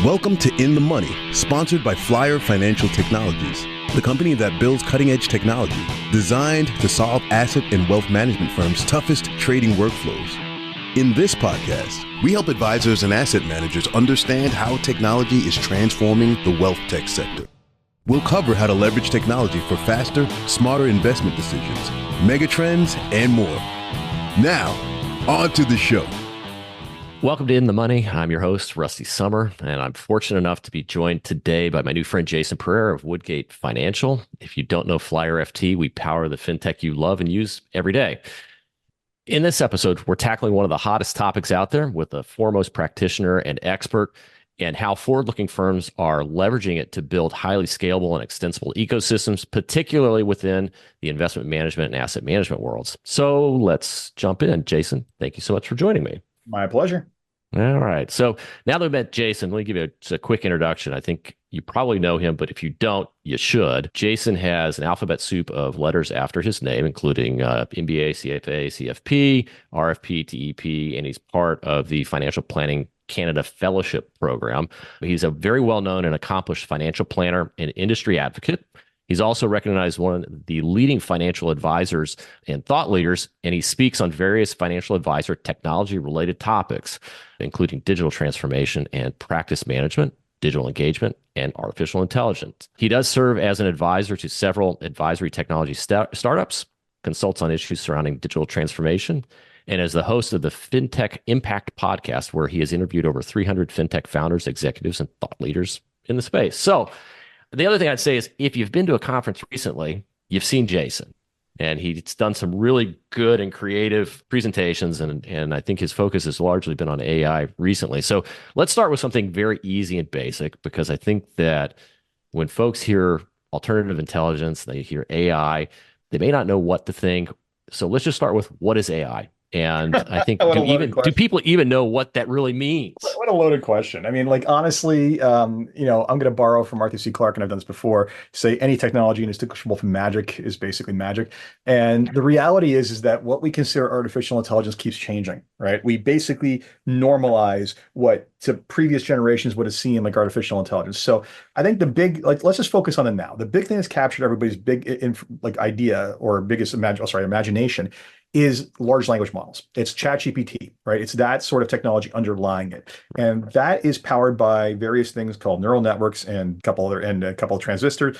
Welcome to In the Money, sponsored by Flyer Financial Technologies, the company that builds cutting-edge technology designed to solve asset and wealth management firms' toughest trading workflows. In this podcast, we help advisors and asset managers understand how technology is transforming the wealth tech sector. We'll cover how to leverage technology for faster, smarter investment decisions, megatrends, and more. Now, on to the show. Welcome to In the Money. I'm your host, Rusty Sommer, and I'm fortunate enough to be joined today by my new friend, Jason Pereira of Woodgate Financial. If you don't know Flyer FT, we power the fintech you love and use every day. In this episode, we're tackling one of the hottest topics out there with a foremost practitioner and expert, and how forward-looking firms are leveraging it to build highly scalable and extensible ecosystems, particularly within the investment management and asset management worlds. So let's jump in. Jason, thank you so much for joining me. My pleasure. All right. So now that we've met Jason, let me give you a quick introduction. I think you probably know him, but if you don't, you should. Jason has an alphabet soup of letters after his name, including MBA, CFA, CFP, RFP, TEP, and he's part of the Financial Planning Canada Fellowship Program. He's a very well-known and accomplished financial planner and industry advocate. He's also recognized one of the leading financial advisors and thought leaders, and he speaks on various financial advisor technology-related topics, including digital transformation and practice management, digital engagement, and artificial intelligence. He does serve as an advisor to several advisory technology startups, consults on issues surrounding digital transformation, and as the host of the Fintech Impact podcast, where he has interviewed over 300 fintech founders, executives, and thought leaders in the space. So the other thing I'd say is if you've been to a conference recently, you've seen Jason, and he's done some really good and creative presentations, and I think his focus has largely been on AI recently. So let's start with something very easy and basic, because I think that when folks hear alternative intelligence, they hear AI, they may not know what to think. So let's just start with, what is AI? And I think, do people even know what that really means? What a loaded question. I mean, like, honestly, I'm going to borrow from Arthur C. Clarke, and I've done this before, say any technology indistinguishable from magic is basically magic. And the reality is that what we consider artificial intelligence keeps changing, right? We basically normalize what to previous generations would have seen like artificial intelligence. So I think the big, let's just focus on it now. The big thing that's captured everybody's big idea or biggest imagination is large language models. It's ChatGPT, right? It's that sort of technology underlying it. And that is powered by various things called neural networks and a couple of transmission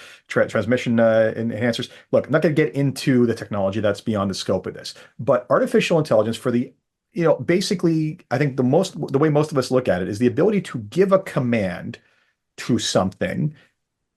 enhancers. Look, I'm not going to get into the technology, that's beyond the scope of this. But artificial intelligence, for the basically, I think the way most of us look at it is the ability to give a command to something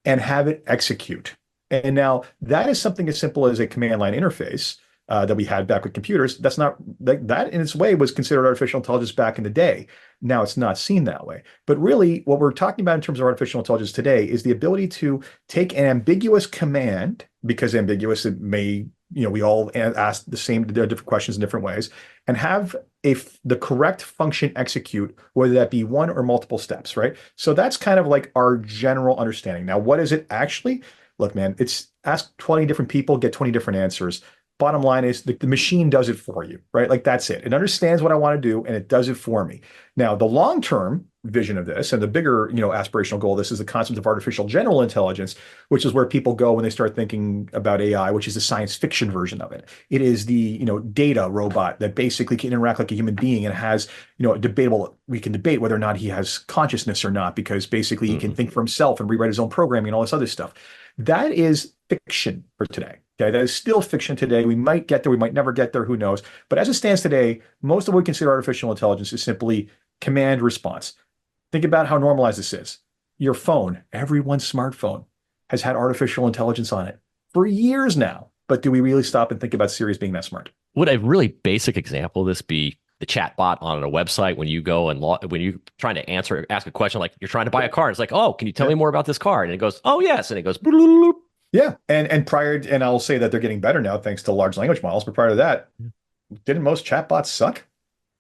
and have it execute. And now that is something as simple as a command line interface that we had back with computers. That's not that in its way was considered artificial intelligence back in the day. Now it's not seen that way. But really, what we're talking about in terms of artificial intelligence today is the ability to take an ambiguous command, because ambiguous, it may, we all ask there are different questions in different ways, and have the correct function execute, whether that be one or multiple steps, right? So that's kind of like our general understanding. Now, what is it actually? Look, man, it's ask 20 different people, get 20 different answers. Bottom line is the machine does it for you, right? Like, that's it. It understands what I want to do and it does it for me. Now, the long-term vision of this and the bigger, aspirational goal of this is the concept of artificial general intelligence, which is where people go when they start thinking about AI, which is the science fiction version of it. It is the, data robot that basically can interact like a human being and has, we can debate whether or not he has consciousness or not, because basically he can think for himself and rewrite his own programming and all this other stuff. That is fiction for today. Okay, that is still fiction today. We might get there, we might never get there, who knows? But as it stands today, most of what we consider artificial intelligence is simply command response. Think about how normalized this is. Your phone, everyone's smartphone, has had artificial intelligence on it for years now. But do we really stop and think about Siri as being that smart? Would a really basic example of this be the chat bot on a website when you go and when you're trying to ask a question, like you're trying to buy a car? It's like, oh, can you tell me more about this car? And it goes, oh, yes. And it goes, bloop. Yeah, and I'll say that they're getting better now thanks to large language models. But prior to that, didn't most chatbots suck?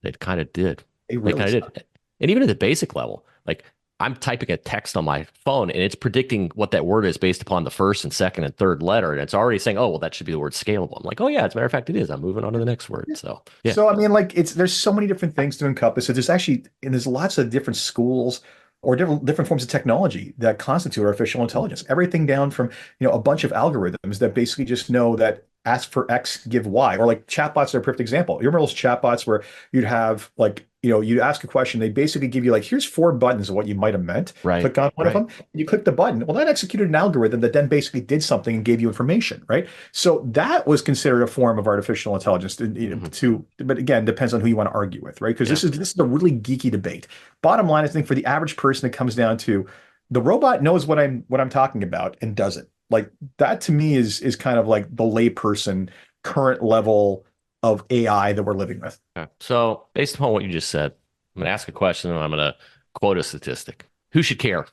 They kind of did. They kind of did. And even at the basic level, like I'm typing a text on my phone and it's predicting what that word is based upon the first and second and third letter. And it's already saying, oh, well, that should be the word scalable. I'm like, oh, yeah, as a matter of fact, it is. I'm moving on to the next word. So, yeah. So, I mean, like there's so many different things to encompass. So there's lots of different schools or different forms of technology that constitute artificial intelligence. Everything down from, a bunch of algorithms that basically just know that ask for X, give Y, or like chatbots are a perfect example. You remember those chatbots where you'd have like, you'd ask a question, they basically give you like, here's 4 buttons of what you might have meant. Right. Click on one of Right. them, and you click the button. Well, that executed an algorithm that then basically did something and gave you information, right? So that was considered a form of artificial intelligence but again, depends on who you want to argue with, right? Because this is a really geeky debate. Bottom line, I think for the average person, it comes down to the robot knows what I'm talking about and does it. Like that to me is kind of like the layperson current level of AI that we're living with. Okay. So based upon what you just said, I'm going to ask a question and I'm going to quote a statistic. Who should care?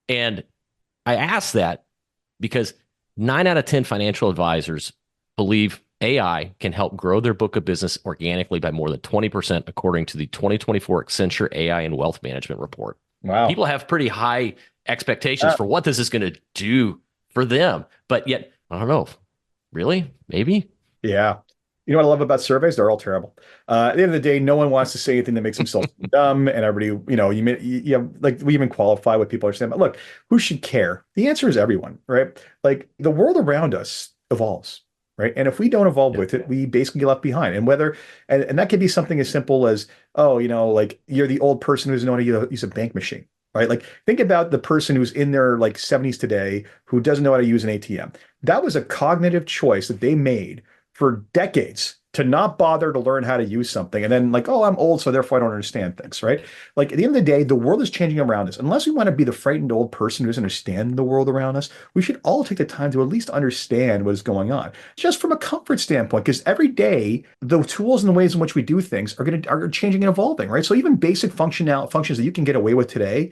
And I ask that because 9 out of 10 financial advisors believe AI can help grow their book of business organically by more than 20%, according to the 2024 Accenture AI and Wealth Management Report. Wow. People have pretty high expectations for what this is going to do for them. But yet, I don't know. Really? Maybe? Yeah. You know what I love about surveys? They're all terrible. At the end of the day, no one wants to say anything that makes themselves dumb. And everybody, like we even qualify what people are saying. But look, who should care? The answer is everyone, right? Like the world around us evolves, right? And if we don't evolve with it, we basically get left behind. And that could be something as simple as, like you're the old person who's known how to use a bank machine, right? Like think about the person who's in their like 70s today who doesn't know how to use an ATM. That was a cognitive choice that they made for decades to not bother to learn how to use something. And then like, oh, I'm old, so therefore I don't understand things, right? Like at the end of the day, the world is changing around us. Unless we want to be the frightened old person who doesn't understand the world around us, we should all take the time to at least understand what is going on, just from a comfort standpoint, because every day, the tools and the ways in which we do things are changing and evolving, right? So even basic functions that you can get away with today,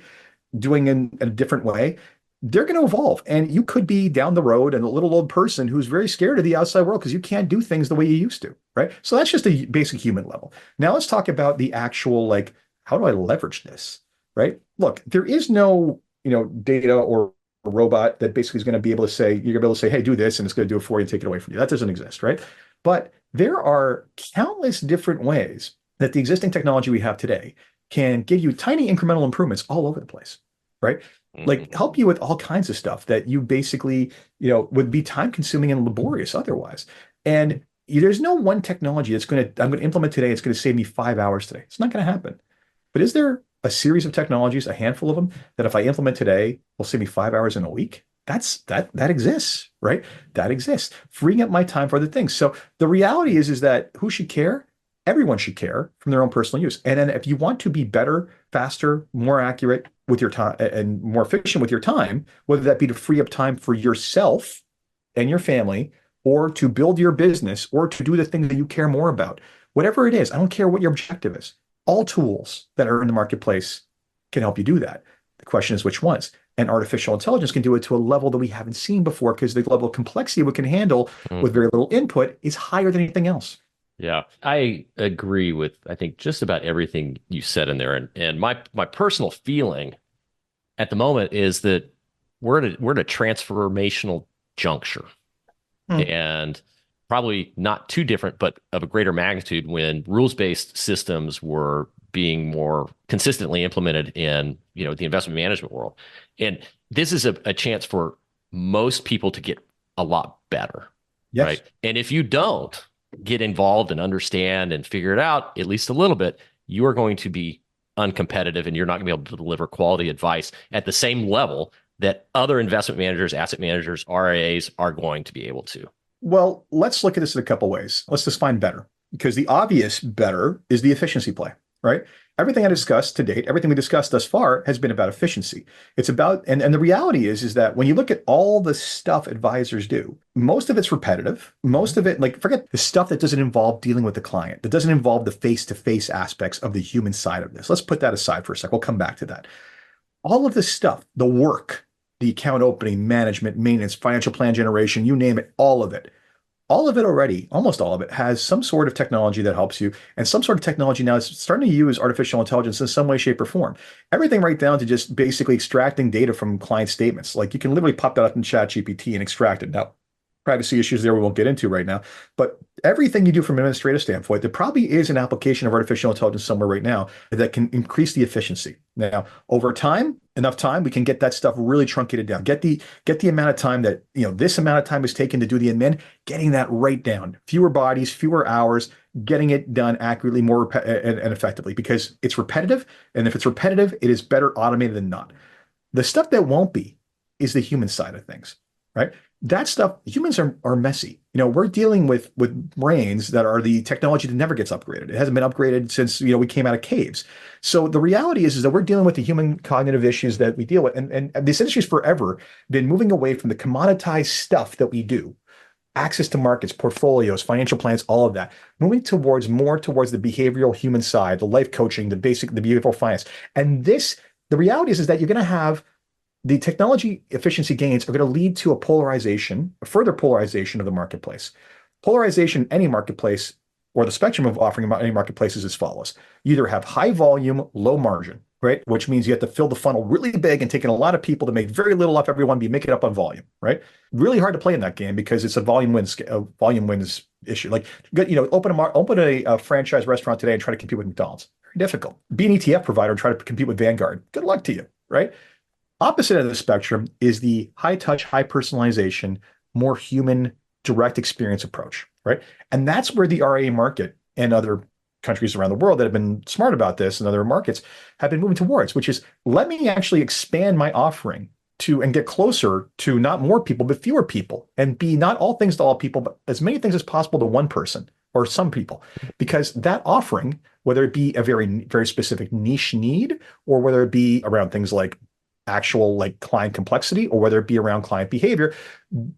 doing in a different way, they're going to evolve. And you could be down the road and a little old person who's very scared of the outside world because you can't do things the way you used to, right? So that's just a basic human level. Now let's talk about the actual, like, how do I leverage this, right? Look, there is no, data or a robot that basically is going to be able to say, you're going to be able to say, hey, do this, and it's going to do it for you and take it away from you. That doesn't exist, right? But there are countless different ways that the existing technology we have today can give you tiny incremental improvements all over the place, right? Like help you with all kinds of stuff that you basically, would be time consuming and laborious otherwise. And there's no one technology I'm going to implement today. It's going to save me 5 hours today. It's not going to happen. But is there a series of technologies, a handful of them, that if I implement today will save me 5 hours in a week? That exists, right? That exists, freeing up my time for other things. So the reality is that who should care? Everyone should care from their own personal use. And then if you want to be better, faster, more accurate with your time and more efficient with your time, whether that be to free up time for yourself and your family, or to build your business, or to do the thing that you care more about, whatever it is, I don't care what your objective is. All tools that are in the marketplace can help you do that. The question is which ones. And artificial intelligence can do it to a level that we haven't seen before, because the level of complexity we can handle with very little input is higher than anything else. Yeah, I agree with, I think, just about everything you said in there. And my personal feeling at the moment is that we're at a transformational juncture. And probably not too different, but of a greater magnitude when rules-based systems were being more consistently implemented in, the investment management world. And this is a chance for most people to get a lot better. Yes. Right. And if you don't get involved and understand and figure it out, at least a little bit, you are going to be uncompetitive and you're not going to be able to deliver quality advice at the same level that other investment managers, asset managers, RIAs are going to be able to. Well, let's look at this in a couple ways. Let's define better, because the obvious better is the efficiency play, right? Everything I discussed to date, everything we discussed thus far has been about efficiency. It's about, and the reality is that when you look at all the stuff advisors do, most of it's repetitive. Most of it, like forget the stuff that doesn't involve dealing with the client, that doesn't involve the face-to-face aspects of the human side of this. Let's put that aside for a sec. We'll come back to that. All of this stuff, the work, the account opening, management, maintenance, financial plan generation, you name it, all of it already, almost all of it, has some sort of technology that helps you, and some sort of technology now is starting to use artificial intelligence in some way, shape, or form. Everything right down to just basically extracting data from client statements. Like you can literally pop that up in ChatGPT and extract it. Now, privacy issues there we won't get into right now. But everything you do from an administrative standpoint, there probably is an application of artificial intelligence somewhere right now that can increase the efficiency. Now, over time, enough time, we can get that stuff really truncated down. Get the amount of time that, this amount of time is taken to do the admin, getting that right down. Fewer bodies, fewer hours, getting it done accurately, more and effectively, because it's repetitive. And if it's repetitive, it is better automated than not. The stuff that won't be is the human side of things, right? That stuff, humans are messy. We're dealing with brains that are the technology that never gets upgraded. It hasn't been upgraded since, we came out of caves. So the reality is that we're dealing with the human cognitive issues that we deal with. And this industry's forever been moving away from the commoditized stuff that we do. Access to markets, portfolios, financial plans, all of that, moving more towards the behavioral human side, the life coaching, the behavioral finance. And the reality is that you're going to have the technology efficiency gains are going to lead to a further polarization of the marketplace. Polarization in any marketplace, or the spectrum of offering any marketplace, is as follows. You either have high volume, low margin, right? Which means you have to fill the funnel really big and take in a lot of people to make very little off everyone, but make it up on volume, right? Really hard to play in that game because it's a volume wins issue. Like, open a franchise restaurant today and try to compete with McDonald's. Very difficult. Be an ETF provider and try to compete with Vanguard. Good luck to you, right? Opposite end of the spectrum is the high touch, high personalization, more human direct experience approach, right? And that's where the RIA market and other countries around the world that have been smart about this and other markets have been moving towards, which is, let me actually expand my offering and get closer to not more people, but fewer people, and be not all things to all people, but as many things as possible to one person or some people, because that offering, whether it be a very, very specific niche need, or whether it be around things like actual client complexity, or whether it be around client behavior,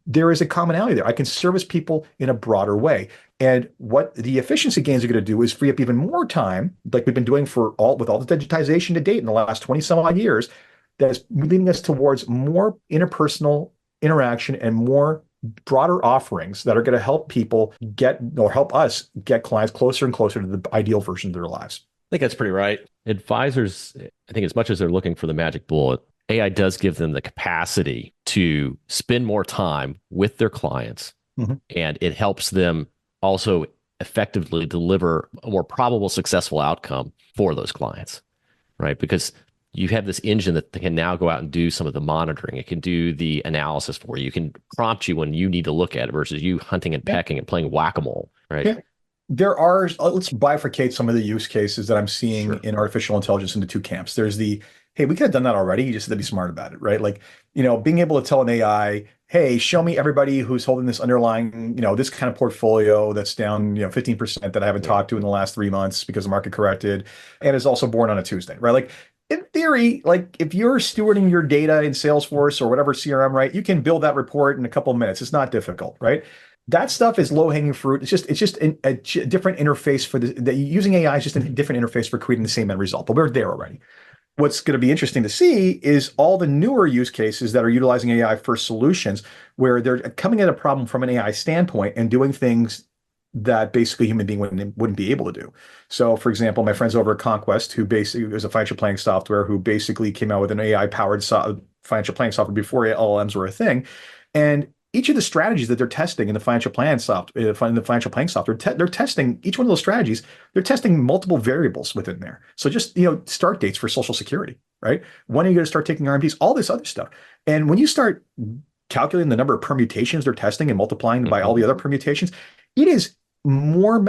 there is a commonality there. I can service people in a broader way. And what the efficiency gains are going to do is free up even more time, like we've been doing with all the digitization to date in the last 20 some odd years, that is leading us towards more interpersonal interaction and more broader offerings that are going to help people help us get clients closer and closer to the ideal version of their lives. I think that's pretty right. Advisors, I think as much as they're looking for the magic bullet, AI does give them the capacity to spend more time with their clients, and it helps them also effectively deliver a more probable successful outcome for those clients, right? Because you have this engine that can now go out and do some of the monitoring. It can do the analysis for you. It can prompt you when you need to look at it versus you hunting and pecking and playing whack-a-mole, right? Yeah. Let's bifurcate some of the use cases that I'm seeing in artificial intelligence into two camps. There's hey, we could have done that already. You just have to be smart about it, right? Like, being able to tell an AI, hey, show me everybody who's holding this underlying, this kind of portfolio that's down, 15% that I haven't talked to in the last 3 months because the market corrected and is also born on a Tuesday, right? Like, in theory, like if you're stewarding your data in Salesforce or whatever CRM, right, you can build that report in a couple of minutes. It's not difficult, right? That stuff is low-hanging fruit. It's just a different interface for using AI is just a different interface for creating the same end result, but we're there already. What's going to be interesting to see is all the newer use cases that are utilizing AI for solutions where they're coming at a problem from an AI standpoint and doing things that basically human being wouldn't be able to do. So, for example, my friends over at Conquest, who basically is a financial planning software, who basically came out with an AI-powered financial planning software before LLMs were a thing, and each of the strategies that they're testing in the financial planning software, they're testing each one of those strategies. They're testing multiple variables within there. So just start dates for Social Security, right? When are you going to start taking RMDs? All this other stuff. And when you start calculating the number of permutations they're testing and multiplying by all the other permutations, it is more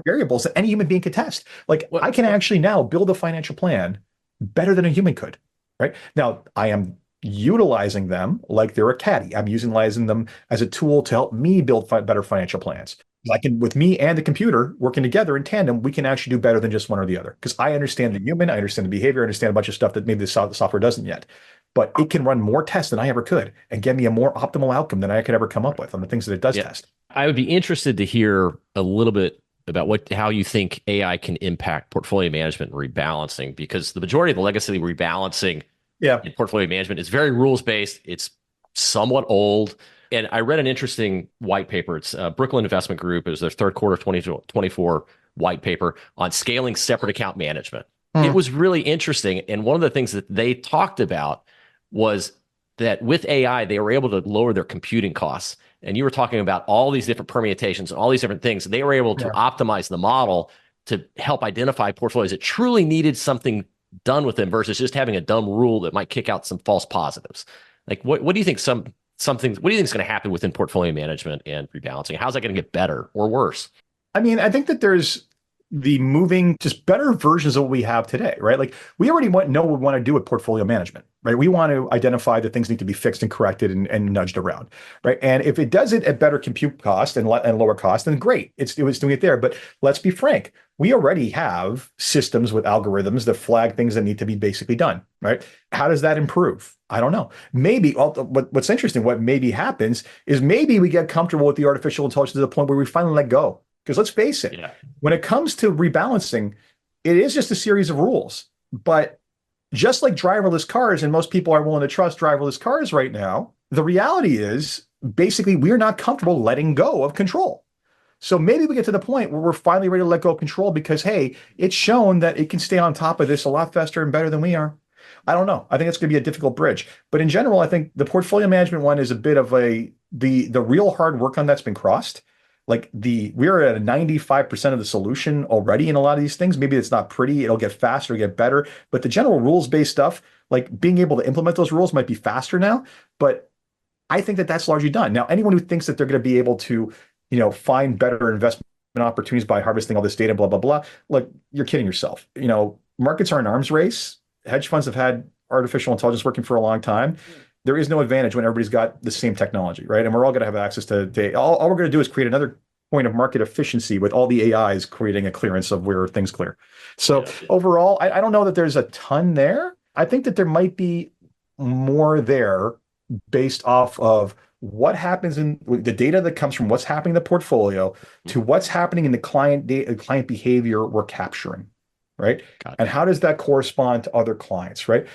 variables than any human being could test. I can actually now build a financial plan better than a human could, right? Now, I am utilizing them like they're a caddy. I'm utilizing them as a tool to help me build better financial plans. With me and the computer working together in tandem, we can actually do better than just one or the other. Because I understand the human, I understand the behavior, I understand a bunch of stuff that maybe the software doesn't yet. But it can run more tests than I ever could and get me a more optimal outcome than I could ever come up with on the things that it does test. I would be interested to hear a little bit about how you think AI can impact portfolio management and rebalancing, because the majority of the legacy rebalancing in portfolio management is very rules-based. It's somewhat old. And I read an interesting white paper. It's Brooklyn Investment Group. It was their third quarter of 2024 white paper on scaling separate account management. It was really interesting. And one of the things that they talked about was that with AI, they were able to lower their computing costs and you were talking about all these different permutations and all these different things. They were able to optimize the model to help identify portfolios that truly needed something done with them versus just having a dumb rule that might kick out some false positives. Like, what do you think what do you think is going to happen within portfolio management and rebalancing? How's that going to get better or worse? I mean, I think that there's the moving, just better versions of what we have today, right? Like, we already know what we want to do with portfolio management, right? We want to identify that things need to be fixed and corrected and nudged around, right? And if it does it at better compute cost and lower cost, then great, it's doing it there. But let's be frank, we already have systems with algorithms that flag things that need to be basically done, right? How does that improve? I don't know. Maybe what's interesting, what maybe happens is maybe we get comfortable with the artificial intelligence to the point where we finally let go. Because let's face it, when it comes to rebalancing, it is just a series of rules. But just like driverless cars, and most people are willing to trust driverless cars right now, the reality is basically we're not comfortable letting go of control. So maybe we get to the point where we're finally ready to let go of control because, hey, it's shown that it can stay on top of this a lot faster and better than we are. I don't know. I think it's going to be a difficult bridge. But in general, I think the portfolio management one is a bit of the real hard work on that's been crossed. Like we're at a 95% of the solution already in a lot of these things. Maybe it's not pretty, it'll get faster, get better, but the general rules-based stuff, like being able to implement those rules might be faster now, but I think that that's largely done. Now, anyone who thinks that they're going to be able to, find better investment opportunities by harvesting all this data, blah, blah, blah, look, you're kidding yourself. Markets are an arms race. Hedge funds have had artificial intelligence working for a long time. There is no advantage when everybody's got the same technology, right? And we're all going to have access to data. All we're going to do is create another point of market efficiency with all the AIs creating a clearance of where things clear. So overall, I don't know that there's a ton there. I think that there might be more there based off of what happens in the data that comes from what's happening in the portfolio to what's happening in the client behavior we're capturing, right? And how does that correspond to other clients, right?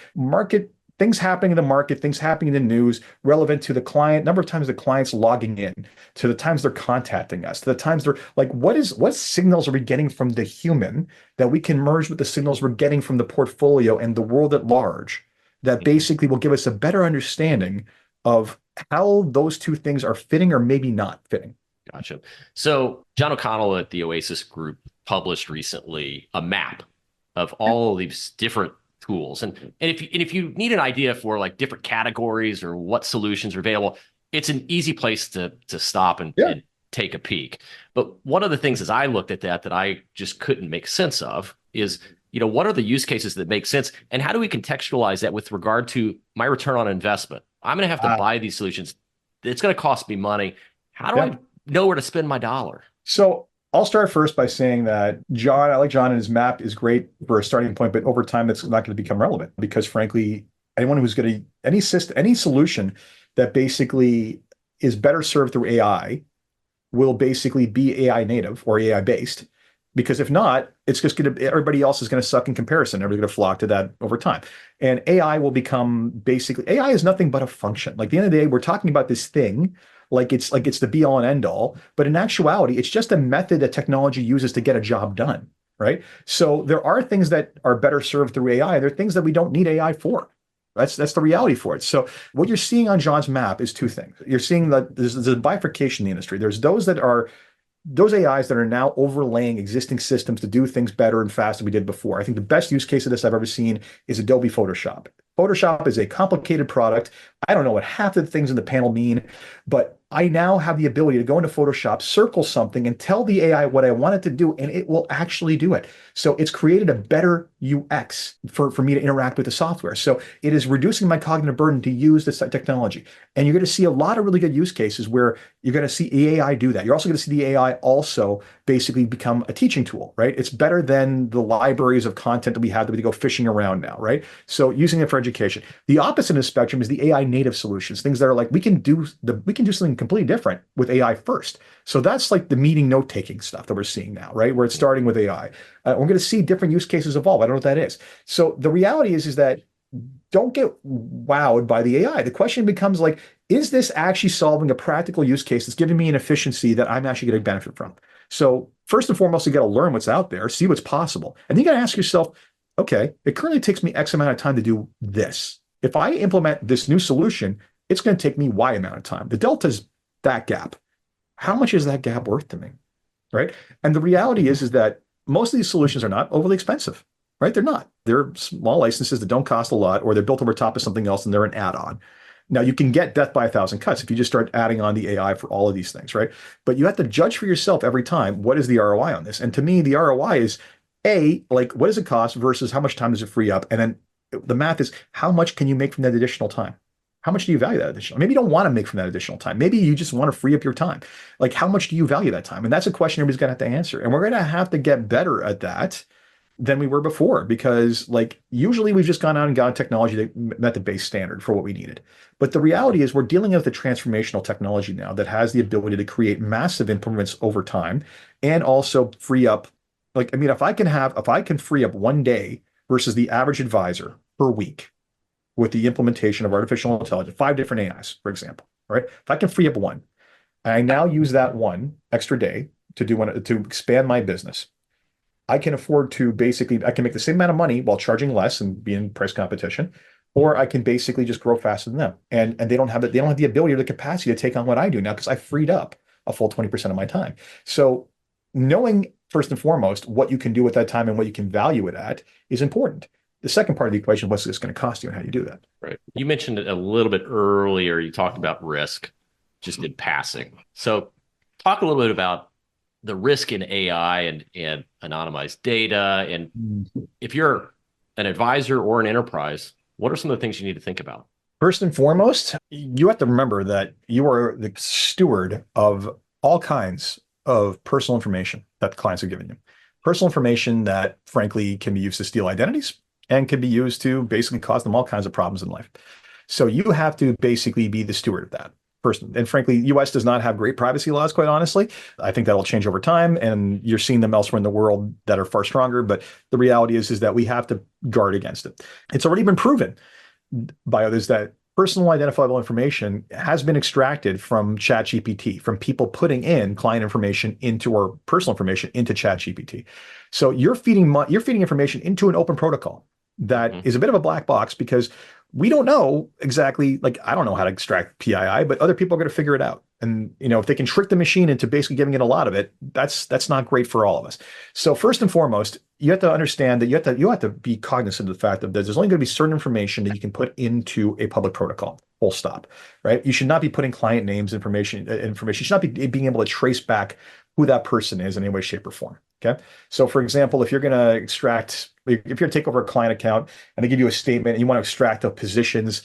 Things happening in the market, things happening in the news, relevant to the client, number of times the client's logging in, to the times they're contacting us, to the times they're like, what signals are we getting from the human that we can merge with the signals we're getting from the portfolio and the world at large that basically will give us a better understanding of how those two things are fitting or maybe not fitting. Gotcha. So John O'Connell at the Oasis Group published recently a map of all of these different tools. And if you need an idea for like different categories or what solutions are available, it's an easy place to stop and take a peek. But one of the things as I looked at that I just couldn't make sense of is, what are the use cases that make sense? And how do we contextualize that with regard to my return on investment? I'm going to have to buy these solutions. It's going to cost me money. How do I know where to spend my dollar? So I'll start first by saying that I like John, and his map is great for a starting point, but over time, that's not going to become relevant because frankly, anyone who's going to, any solution that basically is better served through AI will basically be AI native or AI based. Because if not, it's just everybody else is going to suck in comparison. Everybody's going to flock to that over time. And AI will become AI is nothing but a function. Like at the end of the day, we're talking about this thing like it's the be all and end all, but in actuality, it's just a method that technology uses to get a job done, right? So there are things that are better served through AI. There are things that we don't need AI for. That's the reality for it. So what you're seeing on John's map is two things. You're seeing that there's a bifurcation in the industry. There's those AIs that are now overlaying existing systems to do things better and faster than we did before. I think the best use case of this I've ever seen is Adobe Photoshop. Photoshop is a complicated product. I don't know what half the things in the panel mean, but I now have the ability to go into Photoshop, circle something, and tell the AI what I want it to do, and it will actually do it. So it's created a better UX for me to interact with the software. So it is reducing my cognitive burden to use this technology. And you're going to see a lot of really good use cases where you're going to see the AI do that. You're also going to see the AI also basically become a teaching tool, right? It's better than the libraries of content that we have that we go fishing around now, right? So using it for education. The opposite of the spectrum is the AI native solutions, things that are like we can do something completely different with AI first. So that's like the meeting note-taking stuff that we're seeing now, right? Where it's starting with AI. We're going to see different use cases evolve. I don't know what that is. So the reality is that don't get wowed by the AI. The question becomes like, is this actually solving a practical use case that's giving me an efficiency that I'm actually going to benefit from? So first and foremost, you got to learn what's out there, see what's possible. And then you got to ask yourself, okay, it currently takes me X amount of time to do this. If I implement this new solution, it's going to take me Y amount of time. The delta is that gap. How much is that gap worth to me? Right. And the reality is that most of these solutions are not overly expensive, right? They're not. They're small licenses that don't cost a lot, or they're built over top of something else and they're an add-on. Now you can get death by a thousand cuts if you just start adding on the AI for all of these things, right? But you have to judge for yourself every time, what is the ROI on this? And to me, the ROI is like, what does it cost versus how much time does it free up? And then the math is, how much can you make from that additional time? How much do you value that additional? Maybe you don't want to make from that additional time. Maybe you just want to free up your time. Like, how much do you value that time? And that's a question everybody's going to have to answer. And we're going to have to get better at that than we were before, because like usually we've just gone out and gotten technology that met the base standard for what we needed. But the reality is we're dealing with a transformational technology now that has the ability to create massive improvements over time and also free up. Like, I mean, if I can free up one day versus the average advisor per week with the implementation of artificial intelligence, 5 different AIs, for example, right? If I can free up one, I now use that one extra day to expand my business. I can afford to I can make the same amount of money while charging less and be in price competition, or I can basically just grow faster than them. And they don't have the ability or the capacity to take on what I do now because I freed up a full 20% of my time. So knowing first and foremost what you can do with that time and what you can value it at is important. The second part of the equation, what's this going to cost you and how you do that? Right. You mentioned it a little bit earlier. You talked about risk just in passing. So talk a little bit about the risk in AI and anonymized data. And if you're an advisor or an enterprise, what are some of the things you need to think about? First and foremost, you have to remember that you are the steward of all kinds of personal information that clients are giving you. Personal information that, frankly, can be used to steal identities and can be used to basically cause them all kinds of problems in life. So you have to basically be the steward of that. Person. And frankly, US does not have great privacy laws, quite honestly. I think that'll change over time, and you're seeing them elsewhere in the world that are far stronger. But the reality is that we have to guard against it. It's already been proven by others that personal identifiable information has been extracted from ChatGPT, from people putting in client information or personal information into ChatGPT. So you're feeding information into an open protocol that is a bit of a black box because we don't know exactly, like, I don't know how to extract PII, but other people are going to figure it out. And, if they can trick the machine into basically giving it a lot of it, that's not great for all of us. So first and foremost, you have to understand that you have to be cognizant of the fact that there's only going to be certain information that you can put into a public protocol, full stop, right? You should not be putting client names, information. You should not be being able to trace back who that person is in any way, shape, or form. Okay. So for example, if you're going to take over a client account and they give you a statement and you want to extract the positions,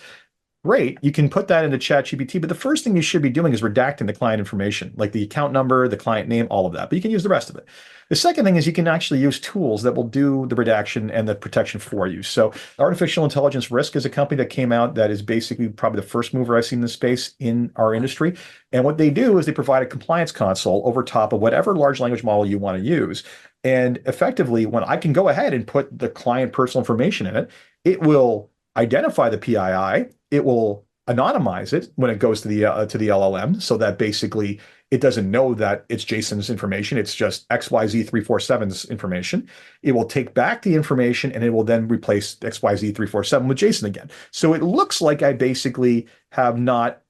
great. You can put that into ChatGPT, but the first thing you should be doing is redacting the client information, like the account number, the client name, all of that, but you can use the rest of it. The second thing is you can actually use tools that will do the redaction and the protection for you. So Artificial Intelligence Risk is a company that came out that is basically probably the first mover I've seen in this space in our industry. And what they do is they provide a compliance console over top of whatever large language model you want to use. And effectively, when I can go ahead and put the client personal information in it, it will identify the PII. It will anonymize it when it goes to the LLM, so that basically it doesn't know that it's Jason's information. It's just XYZ347's information. It will take back the information and it will then replace XYZ347 with Jason again. So it looks like I basically have not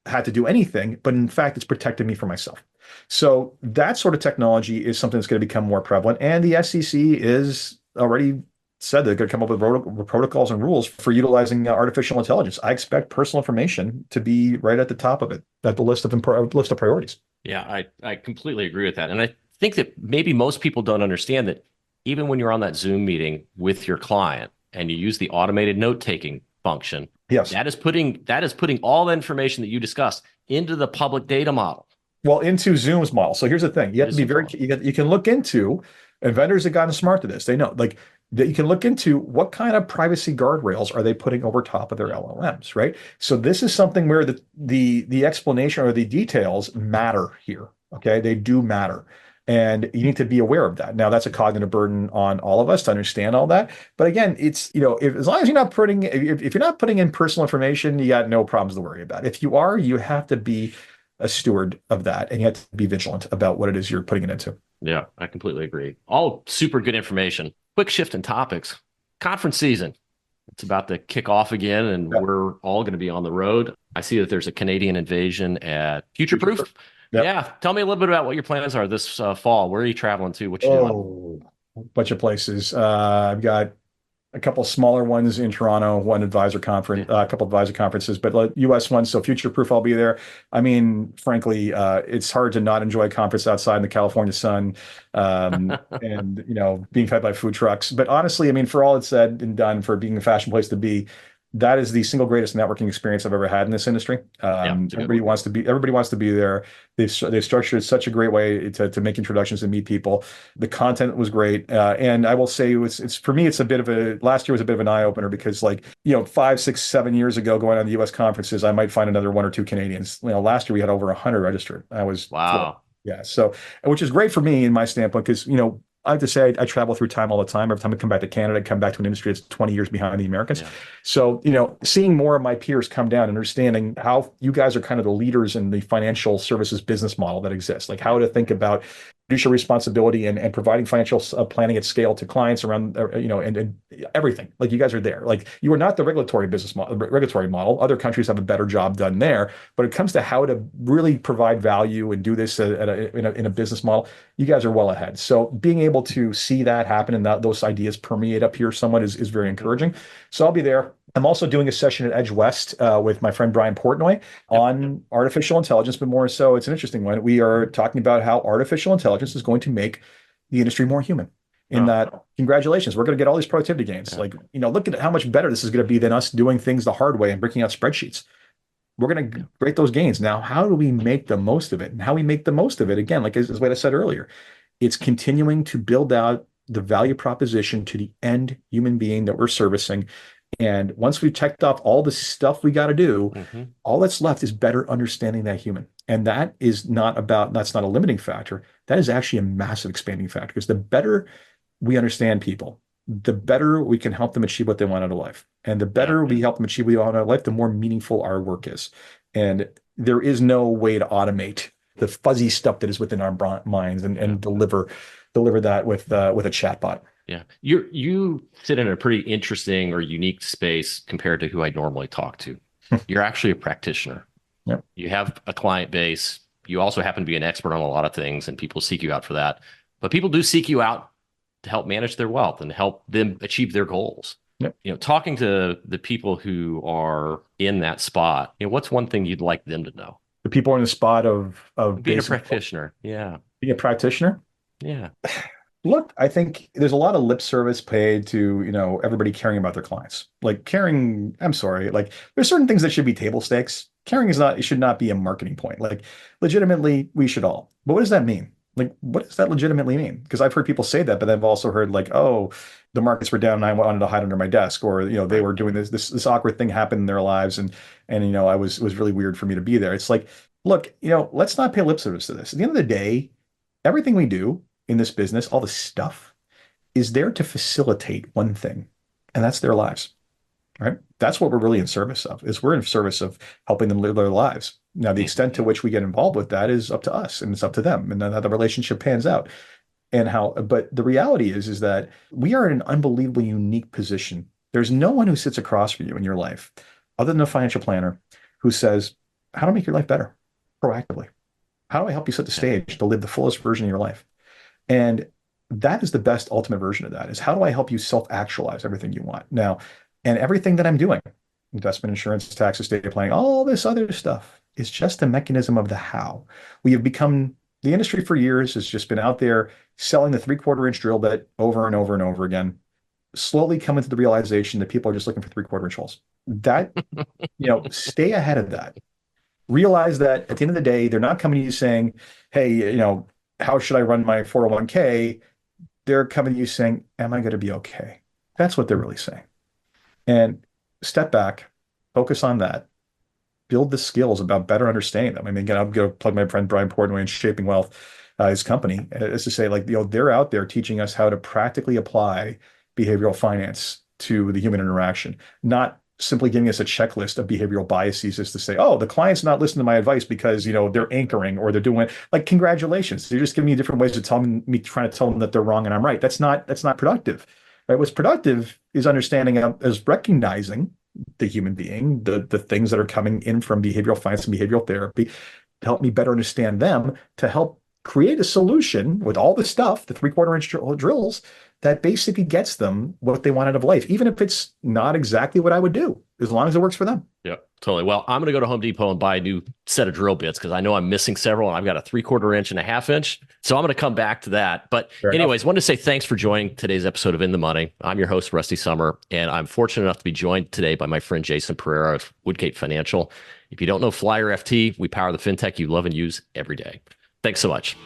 had to do anything, but in fact, it's protected me from myself. So that sort of technology is something that's going to become more prevalent. And the SEC is already said they're going to come up with protocols and rules for utilizing artificial intelligence. I expect personal information to be right at the top of it, at the list of priorities. Yeah, I completely agree with that. And I think that maybe most people don't understand that even when you're on that Zoom meeting with your client and you use the automated note-taking function, yes, that is putting all the information that you discussed into the public data model. Well, into Zoom's model. So here's the thing. You have to be very, you can look into, and vendors have gotten smart to this. They know, like, that you can look into what kind of privacy guardrails are they putting over top of their LLMs, right? So this is something where the explanation or the details matter here, okay? They do matter. And you need to be aware of that. Now, that's a cognitive burden on all of us to understand all that. But again, it's, as long as you're not if you're not putting in personal information, you got no problems to worry about. If you are, you have to be a steward of that, and you have to be vigilant about what it is you're putting it into. Yeah, I completely agree. All super good information. Quick shift in topics. Conference season. It's about to kick off again, and Yep. we're all going to be on the road. I see that there's a Canadian invasion at Future Proof. Yep. Yeah. Tell me a little bit about what your plans are this fall. Where are you traveling to? What you doing? Oh, a bunch of places. I've got a couple smaller ones in Toronto, one advisor conference, a couple advisor conferences, but US ones. So Future Proof, I'll be there. I mean, frankly, it's hard to not enjoy a conference outside in the California sun, and being fed by food trucks. But honestly, I mean, for all it's said and done, for being a fashion place to be, that is the single greatest networking experience I've ever had in this industry. Everybody wants to be there. They've structured such a great way to make introductions and meet people. The content was great, and I will say it's for me, last year was a bit of an eye opener because 5, 6, 7 years ago, going on the U.S. conferences, I might find another one or two Canadians. Last year we had over 100 registered. I was wow. Yeah, so which is great for me in my standpoint because I have to say I travel through time all the time. Every time I come back to Canada, I come back to an industry that's 20 years behind the Americans. Yeah. So, seeing more of my peers come down, understanding how you guys are kind of the leaders in the financial services business model that exists, like how to think about fiduciary responsibility and providing financial planning at scale to clients around, and everything. Like you guys are there. Like you are not the regulatory model. Other countries have a better job done there. But it comes to how to really provide value and do this in a business model, you guys are well ahead. So being able to see that happen and those ideas permeate up here somewhat is very encouraging. So I'll be there. I'm also doing a session at Edge West with my friend Brian Portnoy on artificial intelligence, but more so, it's an interesting one. We are talking about how artificial intelligence is going to make the industry more human. That, congratulations, we're going to get all these productivity gains. Look at how much better this is going to be than us doing things the hard way and breaking out spreadsheets. We're going to create those gains. Now, how do we make the most of it? And how we make the most of it, again, like as what I said earlier, it's continuing to build out the value proposition to the end human being that we're servicing. And once we've checked off all the stuff we got to do, all that's left is better understanding that human. And that's not a limiting factor. That is actually a massive expanding factor because the better we understand people, the better we can help them achieve what they want out of life. And the better we help them achieve what they want out of life, the more meaningful our work is. And there is no way to automate the fuzzy stuff that is within our minds and deliver that with a chatbot. Yeah. You sit in a pretty interesting or unique space compared to who I normally talk to. You're actually a practitioner. Yep. You have a client base. You also happen to be an expert on a lot of things, and people seek you out for that. But people do seek you out to help manage their wealth and help them achieve their goals. Yep. Talking to the people who are in that spot, what's one thing you'd like them to know? The people are in the spot of being a practitioner. Yeah. Being a practitioner. Yeah. Look, I think there's a lot of lip service paid to, everybody caring about their clients. I'm sorry, there's certain things that should be table stakes. It should not be a marketing point. Legitimately, we should all. But what does that mean? What does that legitimately mean? Because I've heard people say that, but I've also heard oh, the markets were down and I wanted to hide under my desk, or, they were doing this awkward thing happened in their lives. And I was really weird for me to be there. It's look, let's not pay lip service to this. At the end of the day, everything we do in this business, all the stuff is there to facilitate one thing, and that's their lives, right? That's what we're really in service of, is we're in service of helping them live their lives. Now, the extent to which we get involved with that is up to us, and it's up to them, and then how the relationship pans out but the reality is that we are in an unbelievably unique position. There's no one who sits across from you in your life other than a financial planner who says, how do I make your life better proactively? How do I help you set the stage to live the fullest version of your life? And that is the best ultimate version of that, is how do I help you self-actualize everything you want now? And everything that I'm doing, investment, insurance, tax, estate planning, all this other stuff, is just a mechanism of the how. We have become, the industry for years has just been out there selling the 3/4-inch drill bit over and over and over again, slowly coming to the realization that people are just looking for 3/4-inch holes. That, stay ahead of that. Realize that at the end of the day, they're not coming to you saying, hey, how should I run my 401k? They're coming to you saying, am I going to be okay? That's what they're really saying. And step back, focus on that, build the skills about better understanding them. I mean, again, I'm going to plug my friend Brian Portnoy in Shaping Wealth, his company, is to say, they're out there teaching us how to practically apply behavioral finance to the human interaction, not simply giving us a checklist of behavioral biases as to say, oh, the client's not listening to my advice because, they're anchoring or they're doing congratulations. They're just giving me different ways of telling me, trying to tell them that they're wrong and I'm right. That's not productive, right? What's productive is understanding, is recognizing the human being, the things that are coming in from behavioral science and behavioral therapy to help me better understand them, to help create a solution with all the stuff, the 3/4 inch drills, that basically gets them what they want out of life, even if it's not exactly what I would do, as long as it works for them. Yeah, totally. Well, I'm going to go to Home Depot and buy a new set of drill bits because I know I'm missing several, and I've got a 3/4 inch and a 1/2 inch. So I'm going to come back to that. But anyways, wanted to say thanks for joining today's episode of In the Money. I'm your host, Rusty Sommer, and I'm fortunate enough to be joined today by my friend Jason Pereira of Woodgate Financial. If you don't know Flyer FT, we power the fintech you love and use every day. Thanks so much.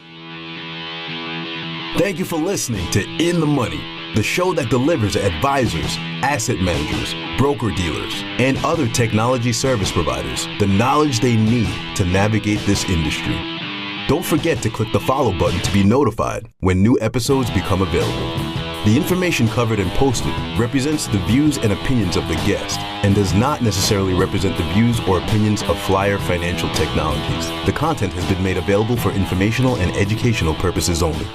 Thank you for listening to In the Money, the show that delivers advisors, asset managers, broker-dealers, and other technology service providers the knowledge they need to navigate this industry. Don't forget to click the follow button to be notified when new episodes become available. The information covered and posted represents the views and opinions of the guest and does not necessarily represent the views or opinions of Flyer Financial Technologies. The content has been made available for informational and educational purposes only.